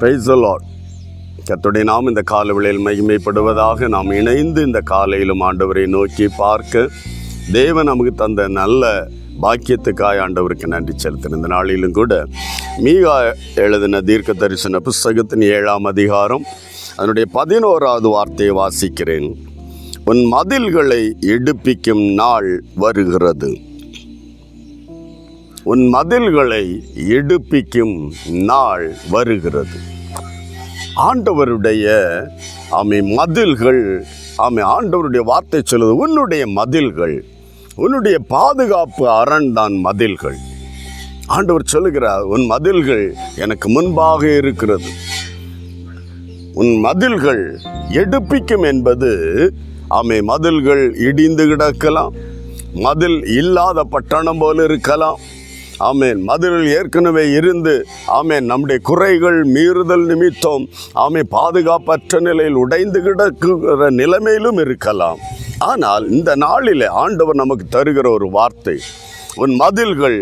Praise the Lord. கர்த்தருடைய நாம் இந்த காலை வேளையில் மகிமைப்படுவதாக. நாம் இணைந்து இந்த காலையிலும் ஆண்டவரை நோக்கி பார்க்க தேவன் நமக்கு தந்த நல்ல பாக்கியத்துக்காய் ஆண்டவருக்கு நன்றி செலுத்தின இந்த நாளிலும் கூட மீகா எழுதின தீர்க்க தரிசன புஸ்தகத்தின் 7ஆம் அதிகாரம் அதனுடைய 11வது வார்த்தையை வாசிக்கிறேன். உன் மதில்களை எடுப்பிக்கும் நாள் வருகிறது. உன் மதில்களை எடுப்பிக்கும் நாள் வருகிறது. ஆண்டவருடைய மதில்கள் ஆண்டவருடைய வார்த்தை சொல்லுது, உன்னுடைய மதில்கள், உன்னுடைய பாதுகாப்பு அரண் தான் மதில்கள். ஆண்டவர் சொல்லுகிறார், உன் மதில்கள் எனக்கு முன்பாக இருக்கிறது. உன் மதில்கள் எடுப்பிக்கும் என்பது மதில்கள் இடிந்து கிடக்கலாம், மதில் இல்லாத பட்டணம் போல இருக்கலாம். மதில் ஏற்கனவே இருந்து நம்முடைய குறைகள் மீறுதல் நிமித்தம் பாதுகாப்பற்ற நிலையில் உடைந்து கிடக்குகிற நிலைமையிலும் இருக்கலாம். ஆனால் இந்த நாளிலே ஆண்டவர் நமக்கு தருகிற ஒரு வார்த்தை, உன் மதில்கள்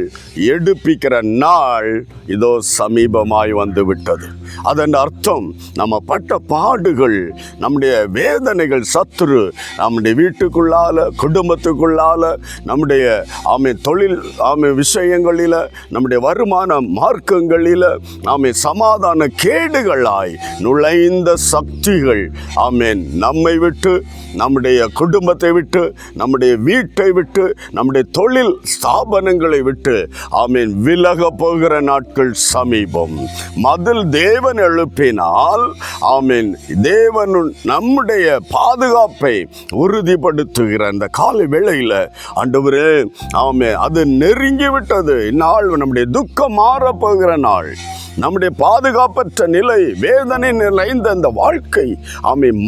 எடுப்பிக்கிற நாள் இதோ சமீபமாய் வந்து விட்டது. அதன் அர்த்தம், நம்ம பட்ட பாடுகள், நம்முடைய வேதனைகள், சத்துரு நம்முடைய வீட்டுக்குள்ளால, குடும்பத்துக்குள்ளால, நம்முடைய தொழில் விஷயங்களில், நம்முடைய வருமான மார்க்கங்களில் சமாதான கேடுகளாய் நுழைந்த சக்திகள் நம்மை விட்டு, நம்முடைய குடும்பத்தை விட்டு, நம்முடைய வீட்டை விட்டு, நம்முடைய தொழில் ஸ்தாபனங்களை விட்டு விலக போகிற நாட்கள் சமீபம். மதில் தேவன் எழுப்பினால் தேவன் நம்முடைய பாதுகாப்பை உறுதிப்படுத்துகிற இந்த காலை வேளையில் ஆண்டவரே அது நெருங்கி விட்டது. இந்நாள் நம்முடைய துக்கம் மாறப்போகிற நாள், நம்முடைய பாதுகாப்பற்ற நிலை, வேதனை நிறைந்த அந்த வாழ்க்கை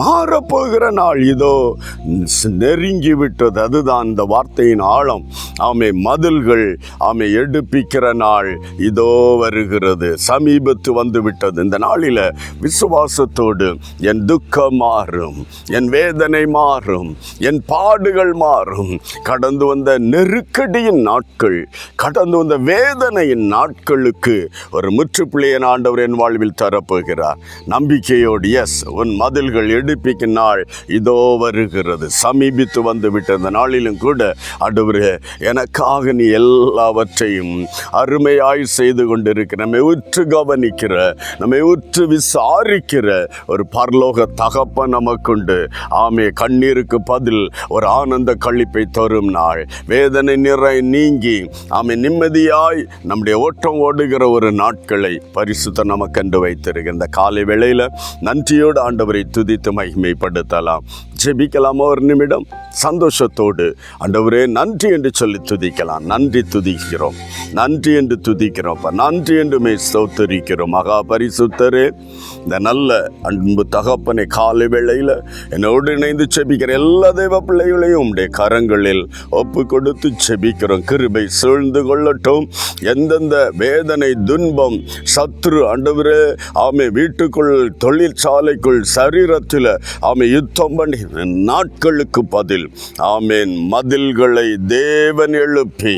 மாறப்போகிற நாள் இதோ நெருங்கி விட்டது. அதுதான் இந்த வார்த்தையின் ஆழம். மதில்கள் எடுப்பிக்கிற நாள் இதோ வருகிறது, சமீபத்து வந்து விட்டது. இந்த நாளில் விசுவாசத்தோடு என் துக்கம் மாறும், என் வேதனை மாறும், என் பாடுகள் மாறும், கடந்து வந்த நெருக்கடியின் நாட்கள், கடந்து வந்த வேதனையின் நாட்களுக்கு ஒரு முற்றுப்புள்ளி ஆண்டவர் என் வாழ்வில் தரப்போகிறார். நம்பிக்கையோடு எஸ், உன் மதில்கள் எடுப்பிக்கும் நாள் இதோ வருகிறது, சமீபித்து வந்து விட்ட நாளிலும் கூட ஆண்டவரே, எனக்காக நீ எல்லாவற்றையும் அருமையாய் செய்து கொண்டிருக்கிற, நம்மை உற்று கவனிக்கிற, நம்மை உற்று விசாரிக்கிற ஒரு பரலோக தகப்பன் நமக்குண்டு. கண்ணீருக்கு பதில் ஒரு ஆனந்த களிப்பை தரும் நாள், வேதனை நிறை நீங்கி நிம்மதியாய் நம்முடைய ஓட்டம் ஓடுகிற ஒரு நாட்களை பரிசுத்த நமக்கென்று வைத்திருக்கிற இந்த காலை வேளையில் நன்றியோடு ஆண்டவரை துதித்து மகிமைப்படுத்தலாம். ஜெபிக்கலாம். ஒரு நிமிடம் சந்தோஷத்தோடு ஆண்டவரே நன்றி என்று சொல்லி துதிக்கலாம். நன்றி துதிக்கிறோம், நன்றி என்று துதிக்கிறோம், நன்றி என்று ஸ்தோத்திரிக்கிறோம். மகா பரிசுத்தரே, இந்த நல்ல அன்பு தகப்பனை காலை வேளையில் என்னோடு இணைந்து செபிக்கிற எல்லா தேவ பிள்ளைகளையும் உடைய கரங்களில் ஒப்பு கொடுத்து செபிக்கிறோம். கிருபை சூழ்ந்து கொள்ளட்டும். எந்தெந்த வேதனை, துன்பம், சத்ரு ஆண்டவரே வீட்டுக்குள், தொழிற்சாலைக்குள், சரீரத்தில் யுத்தம் பண்ணி நாட்களுக்கு பதில் மதில்களை தேவன் எழுப்பி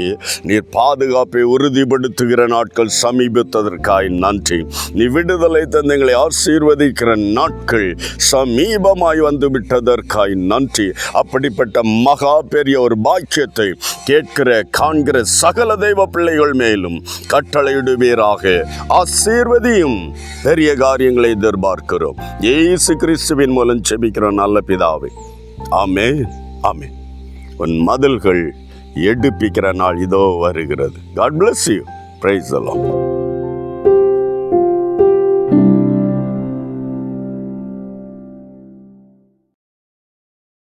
நீர் பாதுகாப்பை உறுதிப்படுத்துகிற நாட்கள் சமீபத்ததற்காய் நன்றி. நீ விடுதலை தந்தங்களை ஆசீர்வதிக்கிற நாட்கள் சமீபமாய் வந்து விட்டதற்காய் நன்றி. அப்படிப்பட்ட மகா பெரிய ஒரு பாக்கியத்தை கேட்கிற, காண்கிற சகல தெய்வ பிள்ளைகள் மேலும் கட்டளையிடுவீராக. ஆசீர்வதியும் பெரிய காரியங்களை எதிர்பார்க்கிறோம். இயேசு கிறிஸ்துவின் மூலம் ஜெபிக்கிற நல்ல பிதாவே, ஆமென், ஆமென். உன் மதில்கள் எடுப்பிக்கிற நாள் இதோ வருகிறது. God bless you. Praise the Lord.